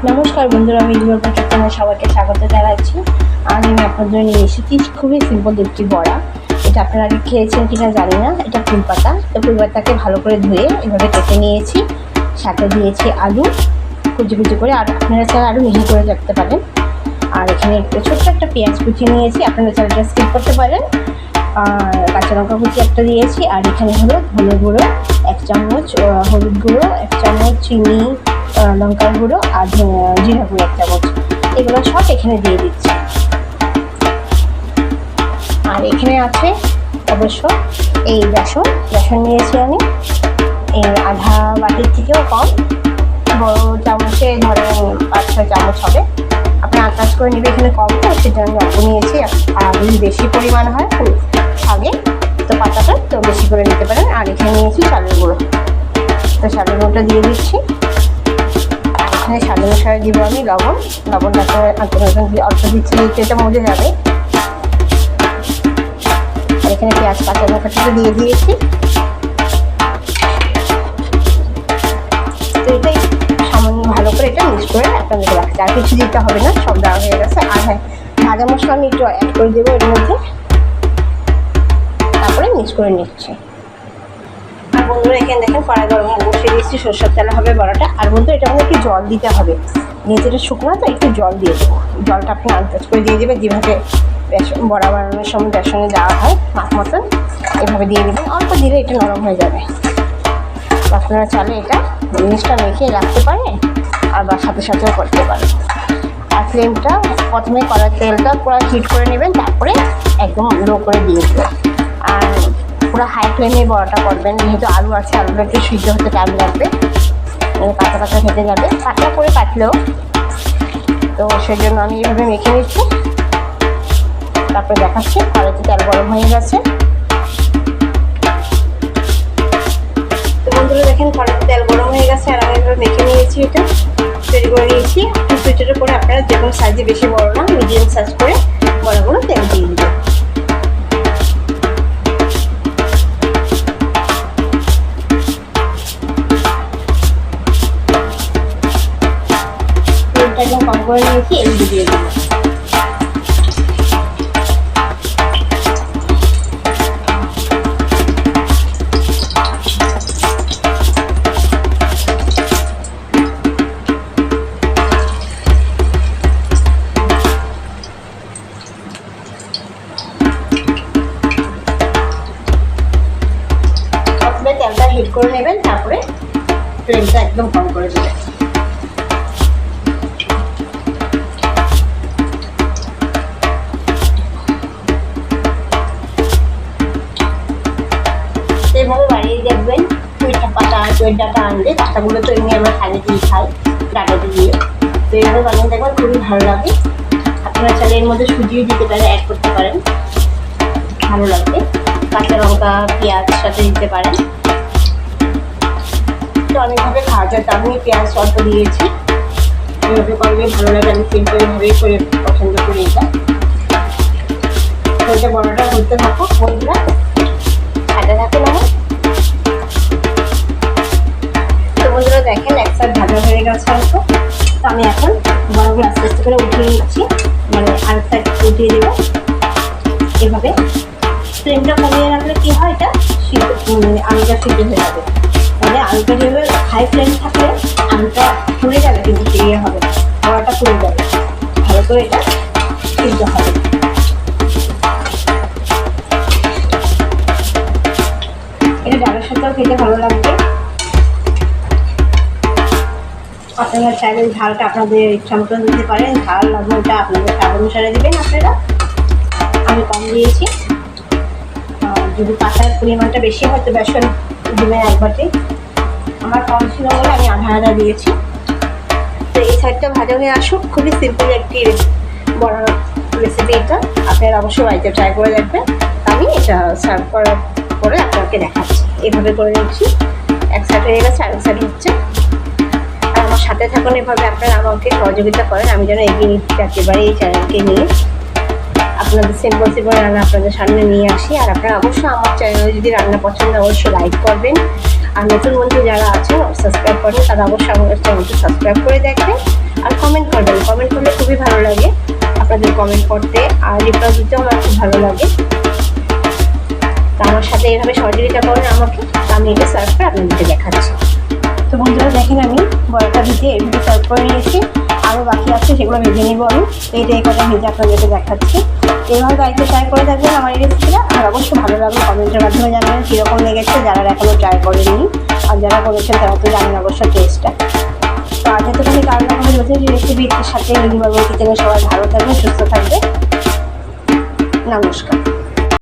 নমস্কার বন্ধুরা, আমি ইউটিউব চ্যানেলে সবাইকে স্বাগত জানাচ্ছি। আজ আমি আপনাদের জন্য নিয়ে এসেছি খুবই সিম্পল একটি বড়া। এটা আপনারা আগে খেয়েছেন কিনা জানি না। এটা ফুল পাতা, তো ফুল পাতাকে ভালো করে ধুয়ে এভাবে কেটে নিয়েছি। সাথে দিয়েছি আলু কুচি কুচি করে, আর আপনারা চাইলে আরও মিহি করে রাখতে পারেন। আর এখানে একটু ছোট্ট একটা পেঁয়াজ কুচি নিয়েছি, আপনারা চাইলে এটা স্কিপ করতে পারেন। আর কাঁচা লঙ্কা কুচি একটা দিয়েছি। আর এখানে হলো ধনে গুঁড়ো 1 চামচ, হলুদ গুঁড়ো 1 চামচ, চিনি, লঙ্কার গুঁড়ো আর জিরা গুঁড়ো 1 চামচ। এগুলো সব এখানে দিয়ে দিচ্ছি। আর এখানে আছে অবশ্য এই বেসন নিয়েছি আমি, এই আধা বাটির থেকেও কম, বড় চামচে ধরেন 5-6 চামচ হবে। আপনি আন্দাজ করে নেবে, এখানে কম তো সেটা আমি অল্প নিয়েছি। আর যদি বেশি পরিমাণ হয় শাকে তো পাতাটা তো বেশি করে নিতে পারেন। আর এখানে নিয়েছি চালের গুঁড়ো, তো চালের গুঁড়োটা দিয়ে দিচ্ছি। আর এখানে স্বাদ অনুসারে দিব আমি লবণটা অল্প দিচ্ছি, এটা মজে যাবে। আর এখানে পেঁয়াজ কাঁচা লঙ্কাটা দিয়ে দিয়েছি। তো এটাই সামান্য ভালো করে এটা মিক্স করে আপনাদের রাখছি, আর কিছু দিতে হবে না, সব দেওয়া হয়ে গেছে। আর হ্যাঁ, ভাজা মশলা আমি একটু অ্যাড করে দেবো এর মধ্যে, তারপরে মিক্স করে নিচ্ছি। আর বন্ধুরা এখানে দেখেন কড়াই গরম বসিয়ে দিচ্ছি, সরষের তেল হবে বড়াটা। আর বন্ধু এটা মধ্যে একটু জল দিতে হবে, যেহেতু শুকনো তো একটু জল দিয়ে দেবো। জলটা আপনি আন্দাজ করে দিয়ে দেবেন, যেভাবে বেসন বড়া বানানোর সময় বেসনে দেওয়া হয় মাছ মতন, এভাবে দিয়ে দেবেন। অল্প দিলে এটা নরম হয়ে যাবে। আপনারা চালে এটা জিনিসটা মেখে রাখতে পারেন, আবার সাথে সাথেও করতে পারেন। আর ফ্লেমটা প্রথমে কড়ার তেলটা পুরো হিট করে নেবেন, তারপরে একদম লো করে দিয়ে দেবেন। আর পুরো হাই ফ্লেমে বড়াটা করবেন, যেহেতু আলু আছে, আলুটা একটু সিদ্ধ হতে টাইম লাগবে, পাতা পাতা খেতে যাবে, পাতলা করে কাটলেও। তো সেই জন্য আমি এইভাবে মেখে নিচ্ছি, তারপরে দেখাচ্ছি। কড়াইতে তেল গরম হয়ে গেছে। তো বন্ধুরা দেখেন কড়াইতে তেল গরম হয়ে গেছে, আর আমি এভাবে মেখে নিয়েছি, এটা তৈরি করে নিয়েছি। ছোটো করে আপনারা যে কোনো সাইজে, বেশি বড় না, মিডিয়াম সাইজ করে বড়গুলো তেল দিয়ে দিবেন। তেলটা একদম কম করে নিয়েছি, এগুলো দিয়ে দেবো। তেলটা হিট করে নেবেন, তারপরে ফ্লেমটা একদম কম করে দেবেন। এইভাবে বাড়িয়ে দেখবেন, চুইটা ডাটা আনলে, ডাটাগুলো তো এমনি আমরা খাইয়ে দিয়ে খাই ডাটাতে দিয়ে। তো এইভাবে বানিয়ে দেখবেন, খুবই ভালো লাগে। আপনারা চাইলে এর মধ্যে সুজিও দিতে পারেন, অ্যাড করতে পারেন, ভালো লাগবে। কাঁচা লঙ্কা পেঁয়াজ সাথে দিতে পারেন। তো অনেকভাবে খাওয়া যায়, তো আমি পেঁয়াজ অল্প দিয়েছি। এভাবে করলে ভালো লাগে, আমি সিম্পলভাবেই করে পছন্দ করি এটা। তো এটা বড়টা হতে থাকুক বন্ধুরা, সাথে থাকুন আমার। তো বন্ধুরা দেখেন এক সাইড ভাজা হয়ে গেছে অল্প। তো আমি এখন বড়গুলো আস্তে আস্তে করে উঠিয়ে নিচ্ছি, মানে আরেক সাইড উঠিয়ে দেবো। এভাবে ফ্লেমটা কমিয়ে রাখলে কী হয়, এটা আলুটা সিদ্ধ হয়ে যাবে। তাহলে আলুটা যেভাবে হাই ফ্লেম থাকলে আলুটা পুড়ে যাবে, কিন্তু ইয়ে হবে, বড়াটা পুড়ে যাবে। ভালো করে এটা সিদ্ধ হবে। এটা ডালের সাথেও খেতে ভালো লাগবে। আপনারা চাইলে ঝালটা আপনাদের ইচ্ছা মতন দিতে পারেন, ঝাল লবণটা আপনাদের স্বাদ অনুসারে দেবেন আপনারা। আমি কম দিয়েছি। যদি পাতার পরিমাণটা বেশি হয় তো বেসন দেবেন 1 বাটি। আমার কম ছিল বলে আমি আধা দিয়েছি। তো এই সাইডটা ভাজা হয়ে আসুক। খুবই সিম্পল একটি বড় রেসিপি এটা, আপনারা অবশ্যই বাড়িতে ট্রাই করে দেখবেন। আমি এটা সার্ভ করার পরে আপনাকে দেখাচ্ছি। এভাবে করে নিচ্ছি, এক সাইড হয়ে গেছে, আরেক সাইড হচ্ছে। আর আমার সাথে থাকুন, এভাবে আপনারা আমাকে সহযোগিতা করেন, আমি যেন এগিয়ে নিচ্ছি একেবারে এই চ্যানেলকে নিয়ে। আপনাদের সিম্পল রান্না আপনাদের সামনে নিয়ে আসি। আর আপনারা অবশ্যই আমার চ্যানেলে যদি রান্না পছন্দ অবশ্যই লাইক করবেন। আর নতুন বন্ধু যারা আছেন সাবস্ক্রাইব করেন, তারা অবশ্যই আমার চ্যানেলটি সাবস্ক্রাইব করে দেখবেন। আর কমেন্ট করবেন, কমেন্ট করলে খুবই ভালো লাগে আপনাদের কমেন্ট করতে, আর রিপ্লাই দিতেও আমার খুব ভালো লাগে। তো আমার সাথে এইভাবে সহযোগিতা করেন আমাকে, আমি এটা সার্ভ করে আপনাদেরকে দেখাচ্ছি। তো বন্ধুরা দেখেন আমি বড়াটা ভেজে এইভাবে সার্ভ করে নিয়েছি, আরও বাকি আছে সেগুলো ভেজে নিব আমি। তো এইটা এই কটা ভেজে আপনাদেরকে দেখাচ্ছি। এইভাবে বাড়িতে ট্রাই করে দেখবেন আমার এই রেসিপিটা, আর অবশ্যই ভালো লাগবে কমেন্টের মাধ্যমে জানাবেন কীরকম লেগেছে, যারা এখনও ট্রাই করেননি, আর যারা করেছেন তারা তো জানেন অবশ্য টেস্টটা। তো আজ এতখানি কারণ আমাদের নতুন রেসিপির সাথে কিচেনে সবাই ভালো থাকবে, সুস্থ থাকবে। নমস্কার।